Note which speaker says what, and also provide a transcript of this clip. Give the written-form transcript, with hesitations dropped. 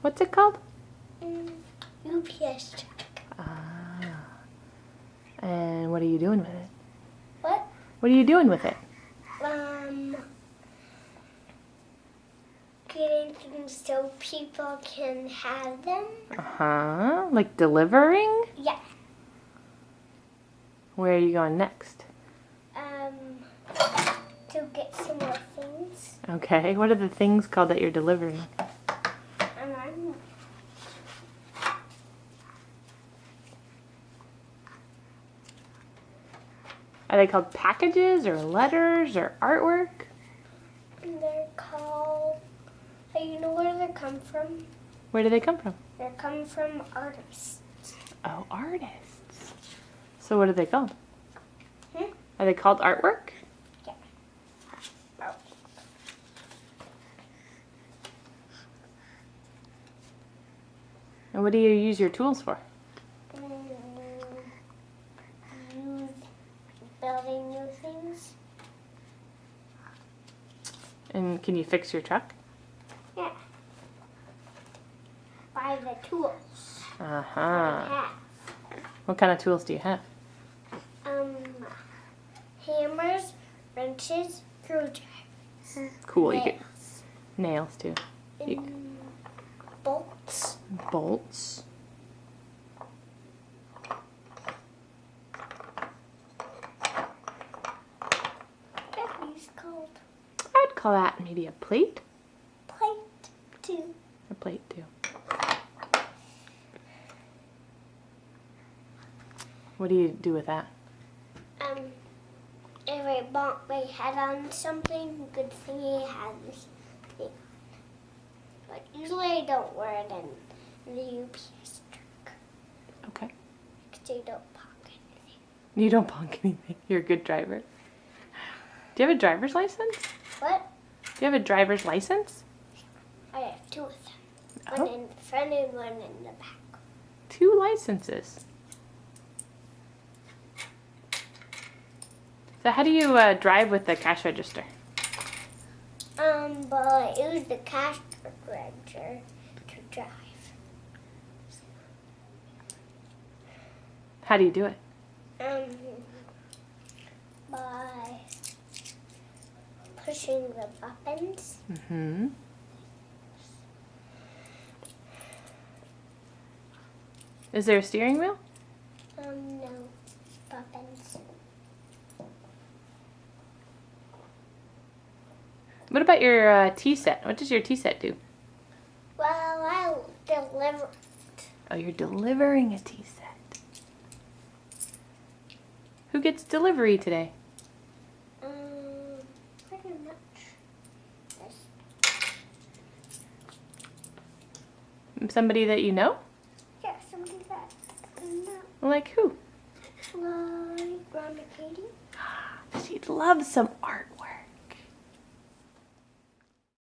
Speaker 1: What's it called?
Speaker 2: UPS truck.
Speaker 1: And what are you doing with it?
Speaker 2: What?
Speaker 1: What are you doing with it?
Speaker 2: Getting things so people can have them.
Speaker 1: Uh-huh. Like delivering?
Speaker 2: Yeah.
Speaker 1: Where are you going next?
Speaker 2: To get some more things.
Speaker 1: Okay. What are the things called that you're delivering?
Speaker 2: I don't know.
Speaker 1: Are they called packages or letters or artwork?
Speaker 2: They're called. You know where they come from?
Speaker 1: Where do they come from?
Speaker 2: They come from artists.
Speaker 1: Oh, artists. So what are they called?
Speaker 2: Hmm?
Speaker 1: Are they called artwork?
Speaker 2: Yeah. Oh.
Speaker 1: And what do you use your tools for?
Speaker 2: Use building new things.
Speaker 1: And can you fix your truck?
Speaker 2: Yeah. By the tools.
Speaker 1: Uh-huh.
Speaker 2: I have.
Speaker 1: What kind of tools do you have?
Speaker 2: Hammers, wrenches, screwdrivers.
Speaker 1: Cool. You
Speaker 2: Nails.
Speaker 1: get nails too.
Speaker 2: And bolts.
Speaker 1: Bolts.
Speaker 2: What is called?
Speaker 1: I'd call that maybe a plate.
Speaker 2: Plate too.
Speaker 1: A plate too. What do you do with that?
Speaker 2: If I bonk my head on something, good thing I have this thing. But usually I don't wear it in the UPS truck.
Speaker 1: Okay.
Speaker 2: Because I don't bonk anything.
Speaker 1: You don't bonk anything. You're a good driver. Do you have a driver's license?
Speaker 2: What?
Speaker 1: Do you have a driver's license?
Speaker 2: I have two of them.
Speaker 1: Oh.
Speaker 2: One in the front and one in the back.
Speaker 1: 2 licenses. So how do you drive with the cash register?
Speaker 2: But I use the cash register to drive.
Speaker 1: How do you do it?
Speaker 2: By pushing the buttons.
Speaker 1: Mm-hmm. Is there a steering wheel?
Speaker 2: No, buttons.
Speaker 1: What about your tea set? What does your tea set do?
Speaker 2: Well, I deliver.
Speaker 1: Oh, you're delivering a tea set. Who gets delivery today?
Speaker 2: Pretty much. Yes.
Speaker 1: Somebody that you know?
Speaker 2: Yeah, something that. No.
Speaker 1: Like who?
Speaker 2: Like Grandma Cody.
Speaker 1: She loves some artwork.